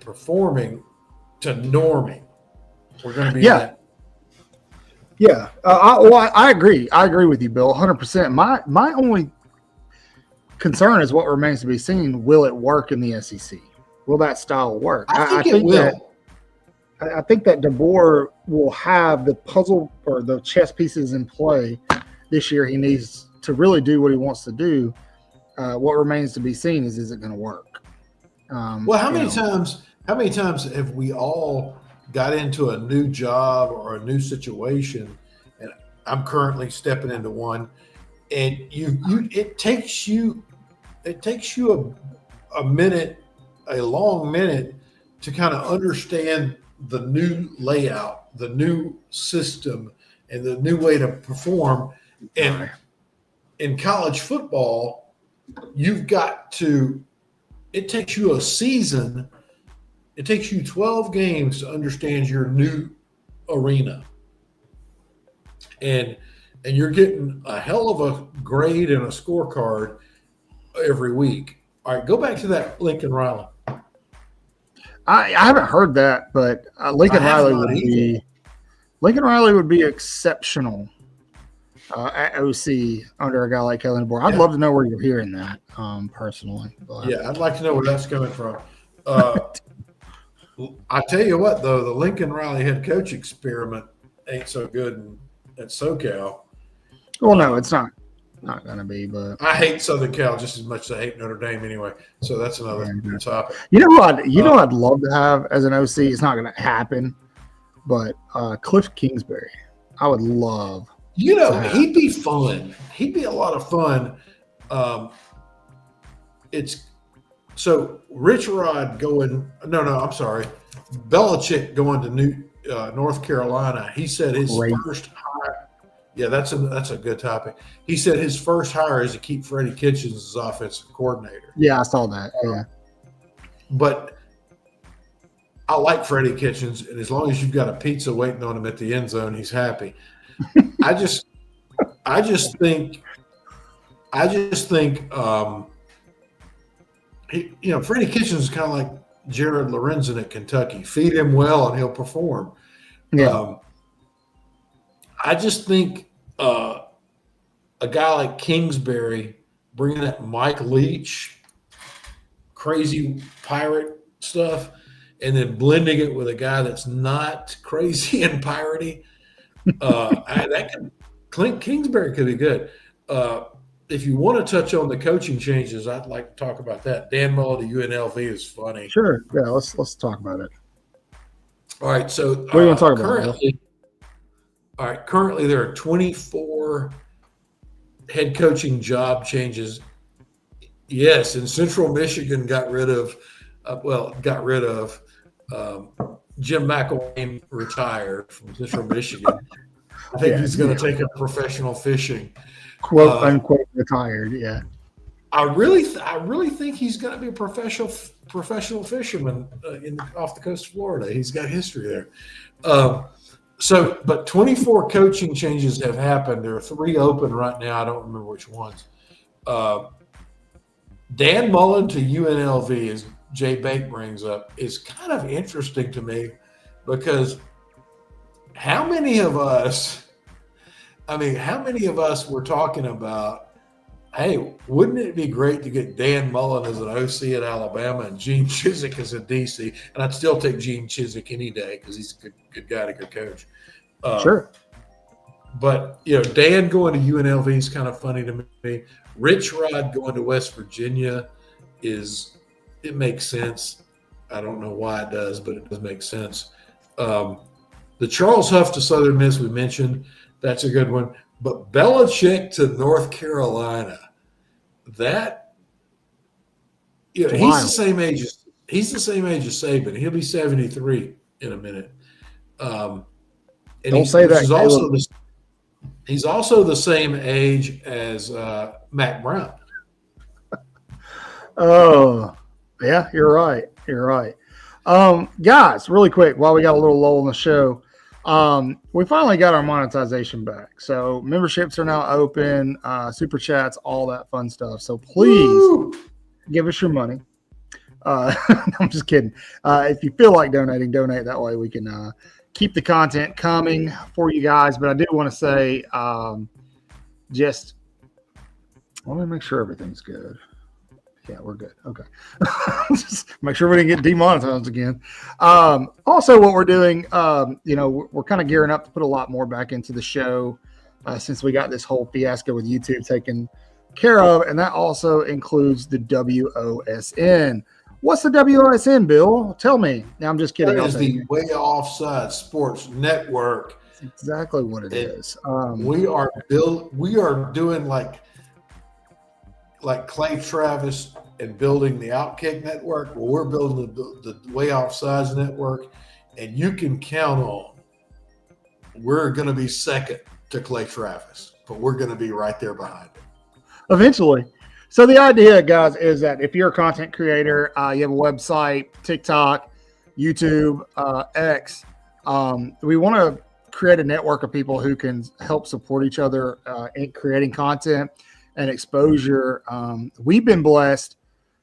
S2: performing to norming. We're going to be that.
S1: Yeah, I agree. I agree with you, Bill, 100%. My only concern is what remains to be seen. Will it work in the SEC? Will that style work?
S2: I think it will.
S1: I think that DeBoer will have the puzzle or the chess pieces in play this year. He needs to really do what he wants to do. What remains to be seen is it going to work?
S2: Well, how many times have we all got into a new job or a new situation, and I'm currently stepping into one, and it takes you a minute, a long minute, to kind of understand the new layout, the new system, and the new way to perform. And in college football, it takes you a season. It takes you 12 games to understand your new arena. And you're getting a hell of a grade and a scorecard every week. All right, go back to that Lincoln Riley.
S1: I haven't heard that, but Lincoln Riley would be exceptional at OC under a guy like Kellen DeBoer. I'd love to know where you're hearing that personally. But.
S2: Yeah, I'd like to know where that's coming from. I tell you what, though, the Lincoln Riley head coach experiment ain't so good at SoCal.
S1: Well, no, it's not going to be. But
S2: I hate Southern Cal just as much as I hate Notre Dame anyway. So that's another topic.
S1: You know what? I'd love to have as an OC. It's not going to happen, but Cliff Kingsbury, I would love.
S2: He'd be fun. He'd be a lot of fun. So Rich Rod going – I'm sorry. Belichick going to North Carolina. He said his first hire – yeah, that's a good topic. He said his first hire is to keep Freddie Kitchens as offensive coordinator.
S1: Yeah, I saw that. Yeah.
S2: But I like Freddie Kitchens, and as long as you've got a pizza waiting on him at the end zone, he's happy. I just think Freddie Kitchens is kind of like Jared Lorenzen at Kentucky. Feed him well and he'll perform.
S1: Yeah.
S2: I just think a guy like Kingsbury bringing that Mike Leach crazy pirate stuff and then blending it with a guy that's not crazy and piratey, Kingsbury could be good. If you want to touch on the coaching changes, I'd like to talk about that. Dan Mullen to UNLV is funny.
S1: Sure. Yeah, let's talk about it.
S2: All right. So
S1: what do you want to talk about?
S2: Currently there are 24 head coaching job changes. Yes, and Central Michigan got rid of Jim McElwain retired from Central Michigan. I think he's going to take up professional fishing.
S1: Quote unquote retired. Yeah.
S2: I really think he's going to be a professional fisherman off the coast of Florida. He's got history there. But 24 coaching changes have happened. There are 3 open right now. I don't remember which ones. Dan Mullen to UNLV, as Jay Bake brings up, is kind of interesting to me because how many of us were talking about, hey, wouldn't it be great to get Dan Mullen as an OC at Alabama and Gene Chizik as a DC? And I'd still take Gene Chizik any day because he's a good guy, a good coach.
S1: Sure.
S2: But, Dan going to UNLV is kind of funny to me. Rich Rod going to West Virginia it makes sense. I don't know why it does, but it does make sense. The Charles Huff to Southern Miss we mentioned, that's a good one. But Belichick to North Carolina, that Yeah, he's the same age as Saban. He'll be 73 in a minute. And
S1: Don't say that.
S2: He's also the same age as Matt Brown.
S1: Oh, yeah, you're right. You're right. Guys, really quick, while we got a little lull in the show, we finally got our monetization back. So memberships are now open, super chats, all that fun stuff. So please give us your money. I'm just kidding. If you feel like donating, donate. That way we can keep the content coming for you guys. But I do want to say, just let me make sure everything's good. Yeah, we're good. Okay. Just make sure we didn't get demonetized again. Also, what we're doing, we're kind of gearing up to put a lot more back into the show since we got this whole fiasco with YouTube taken care of. And that also includes the WOSN. What's the WOSN, Bill? Tell me. Now, I'm just kidding.
S2: That is the Waaaay Offsides Sports Network.
S1: That's exactly what it is.
S2: We are doing like Clay Travis and building the Outkick Network. Well, we're building the Waaaay Offsides Network, and you can count on we're going to be second to Clay Travis, but we're going to be right there behind him. Eventually.
S1: So the idea, guys, is that if you're a content creator, you have a website, TikTok, YouTube, X, we want to create a network of people who can help support each other in creating content and exposure. We've been blessed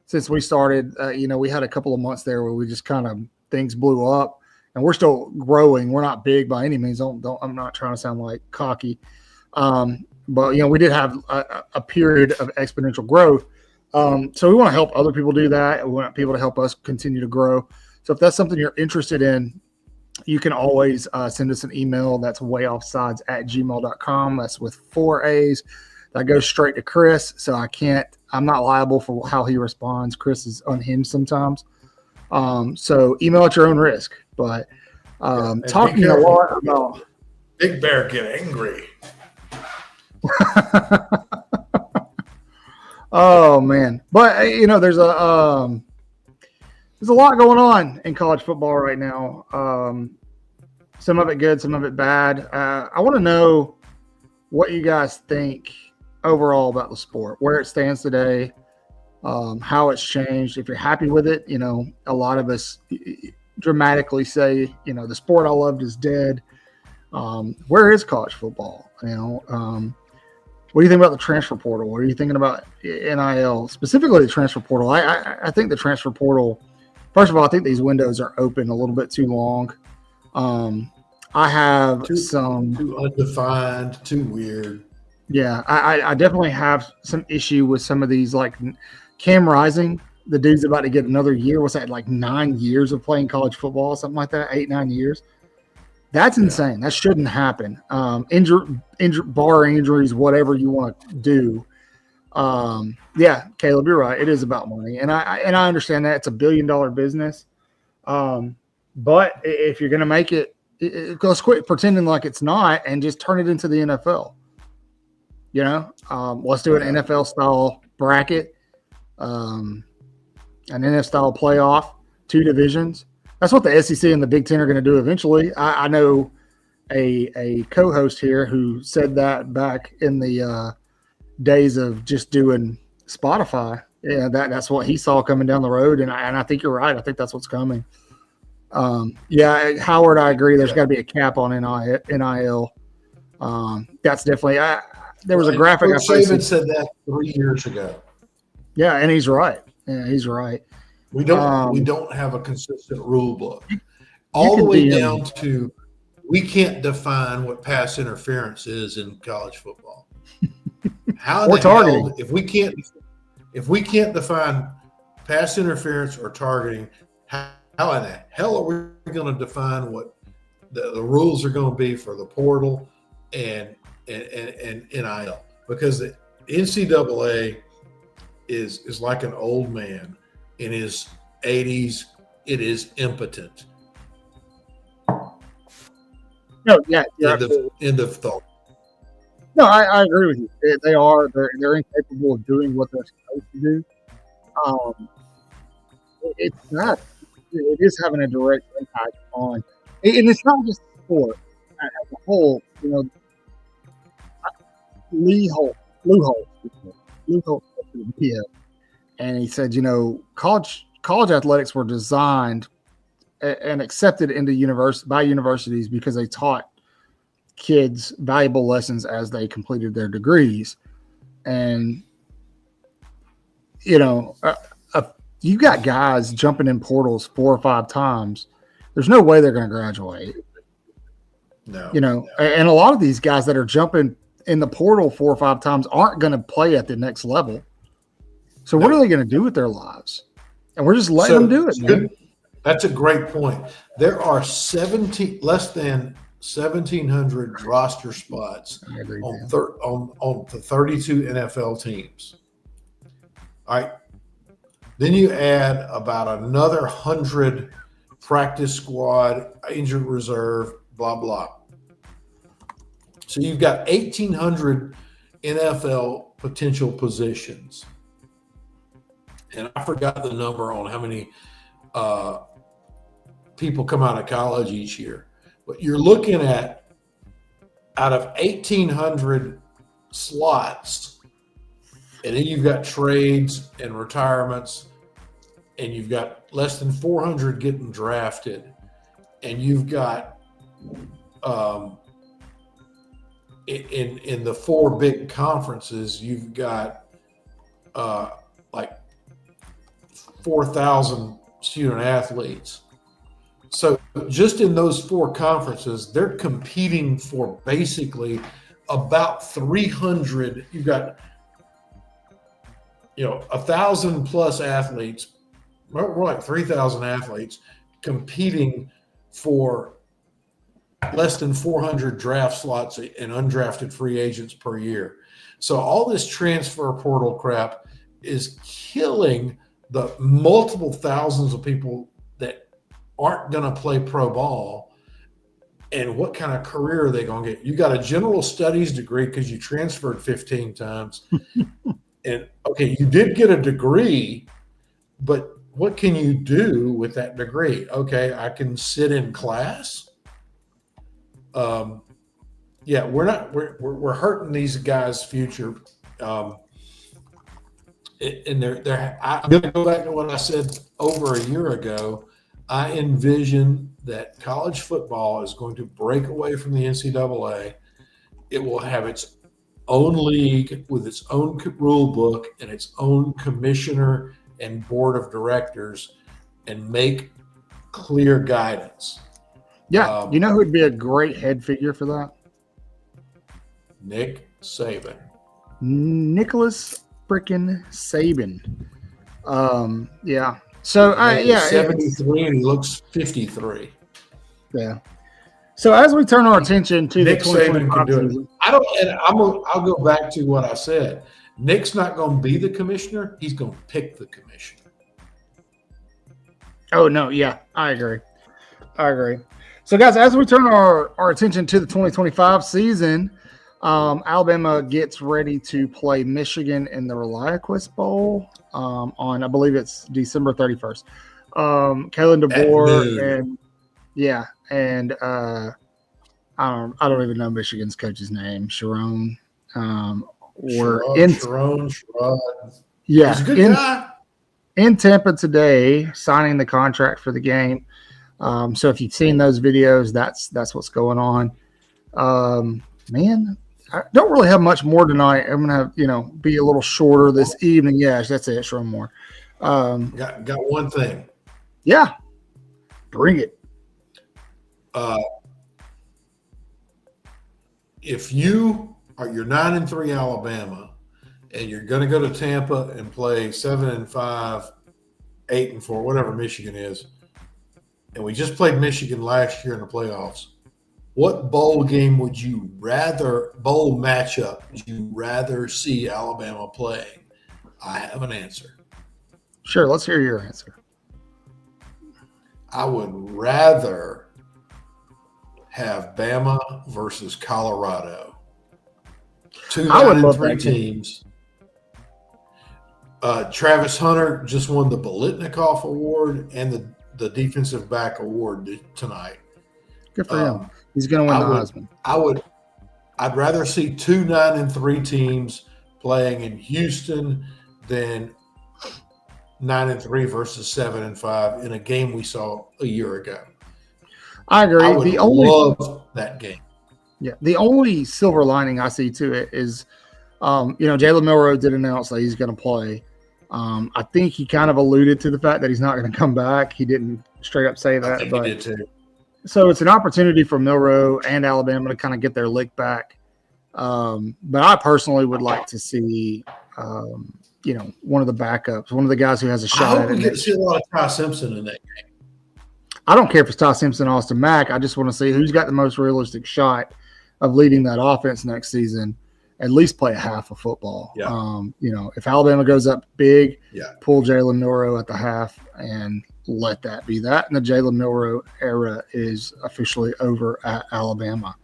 S1: since we started. We had a couple of months there where we just kind of things blew up, and we're still growing. We're not big by any means. I'm not trying to sound like cocky. But we did have a period of exponential growth. So we want to help other people do that. We want people to help us continue to grow. So if that's something you're interested in, you can always send us an email. That's waaaayoffsides@gmail.com. That's with 4 A's. That goes straight to Chris. So I'm not liable for how he responds. Chris is unhinged sometimes. So email at your own risk. But talking a lot about
S2: Big Bear get angry.
S1: Oh man, but there's a lot going on in college football right now. Some of it good, some of it bad. I want to know what you guys think overall about the sport, where it stands today, how it's changed. If you're happy with it, a lot of us dramatically say, the sport I loved is dead. Where is college football? What do you think about the transfer portal? What are you thinking about NIL, specifically the transfer portal? I think the transfer portal, first of all, I think these windows are open a little bit too long. I have
S2: too undefined, too weird.
S1: Yeah, I definitely have some issue with some of these, like Cam Rising. The dude's about to get another year. What's that, like 9 years of playing college football, something like that, 8-9 years? That's insane. Yeah. That shouldn't happen. Barring injuries, whatever you want to do. Yeah, Caleb, you're right. It is about money, and I understand that it's $1 billion business. But if you're going to make it, let's quit pretending like it's not, and just turn it into the NFL. Let's do an NFL style bracket, an NFL style playoff, 2 divisions. That's what the SEC and the Big Ten are going to do eventually. I know a co-host here who said that back in the days of just doing Spotify. Yeah, that's what he saw coming down the road, and I think you're right. I think that's what's coming. Yeah, Howard, I agree. There's got to be a cap on NIL. That's definitely. There was a graphic.
S2: Coach Saban said that 3 years ago.
S1: Yeah, and he's right. Yeah, he's right.
S2: We don't have a consistent rule book. All the way down to we can't define what pass interference is in college football. How
S1: or targeting.
S2: Hell, if we can't define pass interference or targeting, how in the hell are we going to define what the rules are going to be for the portal and NIL? Because the NCAA is like an old man in his 80s. It is impotent.
S1: No, yeah.
S2: End of thought.
S1: No, I agree with you. They're incapable of doing what they're supposed to do. it's not. It is having a direct impact on, and it's not just sport as a whole. Lee Holt, Lou Holt, Lou Holt, yeah, and he said, college athletics were designed and accepted into by universities because they taught kids valuable lessons as they completed their degrees, and you got guys jumping in portals 4 or 5 times. There's no way they're going to graduate. No. And a lot of these guys that are jumping in the portal 4 or 5 times aren't going to play at the next level. So what are they going to do with their lives? And we're just letting them do it, man.
S2: That's a great point. There are less than 1,700 roster spots on the 32 NFL teams. All right. Then you add about another 100 practice squad, injured reserve, blah, blah. So you've got 1,800 NFL potential positions. And I forgot the number on how many people come out of college each year. But you're looking at, out of 1,800 slots, and then you've got trades and retirements, and you've got less than 400 getting drafted, and you've got in the 4 big conferences, you've got like 4,000 student athletes. So just in those 4 conferences, they're competing for basically about 300. You've got 1,000 plus athletes, more like 3,000 athletes competing for less than 400 draft slots and undrafted free agents per year. So all this transfer portal crap is killing the multiple thousands of people that aren't going to play pro ball. And what kind of career are they going to get? You got a general studies degree because you transferred 15 times. And okay, you did get a degree, but what can you do with that degree? Okay, I can sit in class. We're hurting these guys' future. And I'm going to go back to what I said over a year ago. I envision that college football is going to break away from the NCAA. It will have its own league with its own rule book and its own commissioner and board of directors, and make clear guidance.
S1: Yeah, you know who would be a great head figure for that?
S2: Nick Saban.
S1: Nicholas freaking Saban. Yeah. So
S2: he's 73 and he looks 53.
S1: Yeah. So as we turn our attention to
S2: Nick
S1: the 2025
S2: Saban can do
S1: season,
S2: it. I'll go back to what I said. Nick's not going to be the commissioner. He's going to pick the commissioner.
S1: Oh no, yeah, I agree. So guys, as we turn our attention to the 2025 season, Alabama gets ready to play Michigan in the ReliaQuest Bowl on, I believe it's December 31st. Kalen DeBoer and I don't even know Michigan's coach's name. Sharon.
S2: Sharon.
S1: Yeah,
S2: he's a good guy.
S1: In Tampa today, signing the contract for the game. So if you've seen those videos, that's what's going on. Man, I don't really have much more tonight. I'm gonna have be a little shorter this evening. Yeah, that's it. Show more.
S2: Got one thing.
S1: Yeah, bring it.
S2: If you're 9-3 Alabama, and you're going to go to Tampa and play 7-5, 8-4, whatever Michigan is, and we just played Michigan last year in the playoffs, what bowl matchup would you rather see Alabama playing? I have an answer.
S1: Sure, let's hear your answer.
S2: I would rather have Bama versus Colorado. 2 9-3 teams. Travis Hunter just won the Bolitnikoff Award and the Defensive Back Award tonight.
S1: Good for him. He's going to win the Heisman.
S2: I'd rather see 2 9-3 teams playing in Houston than 9-3 versus 7-5 in a game we saw a year ago.
S1: I agree.
S2: I would love that game.
S1: Yeah, the only silver lining I see to it is, Jalen Milroe did announce that he's going to play. I think he kind of alluded to the fact that he's not going to come back. He didn't straight up say that.
S2: I think he did too.
S1: So it's an opportunity for Milroe and Alabama to kind of get their lick back. But I personally would like to see, one of the backups, one of the guys who has a shot.
S2: I hope we get to see a lot of Ty Simpson in that game.
S1: I don't care if it's Ty Simpson, Austin Mack. I just want to see who's got the most realistic shot of leading that offense next season. At least play a half of football.
S2: Yeah.
S1: If Alabama goes up big,
S2: pull
S1: Jalen Milroe at the half and let that be that. And the Jalen Milroe era is officially over at Alabama.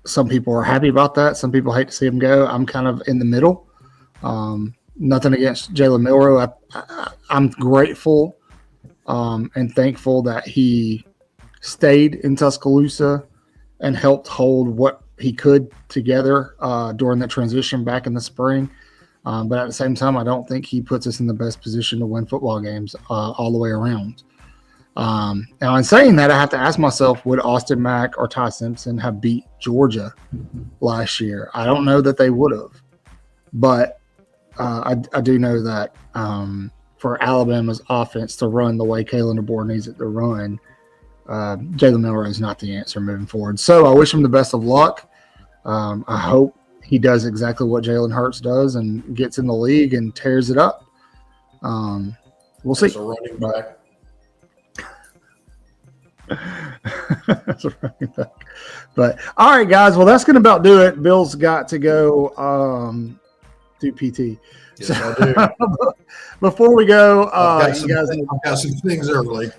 S1: Some people are happy about that. Some people hate to see him go. I'm kind of in the middle. Nothing against Jalen Milroe. I'm grateful and thankful that he stayed in Tuscaloosa and helped hold what he could together during the transition back in the spring. But at the same time, I don't think he puts us in the best position to win football games all the way around. Now, in saying that, I have to ask myself, would Austin Mack or Ty Simpson have beat Georgia last year? I don't know that they would have. But I do know that for Alabama's offense to run the way Kalen DeBoer needs it to run, Jalen Milroe is not the answer moving forward. So I wish him the best of luck. I hope he does exactly what Jalen Hurts does and gets in the league and tears it up. We'll see.
S2: As a running back.
S1: That's a running back. But all right, guys. Well, that's going to about do it. Bill's got to go do PT.
S2: Yes, I do.
S1: Before we go,
S2: I've got some things early.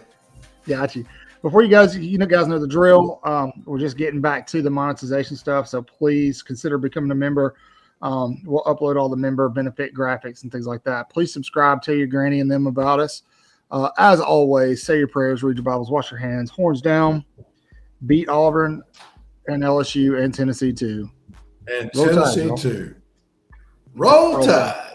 S1: Got you. Before you guys, guys know the drill. We're just getting back to the monetization stuff, so please consider becoming a member. We'll upload all the member benefit graphics and things like that. Please subscribe, tell your granny and them about us. As always, say your prayers, read your Bibles, wash your hands, horns down, beat Auburn and LSU and Tennessee too.
S2: And Tennessee too. Roll Tide.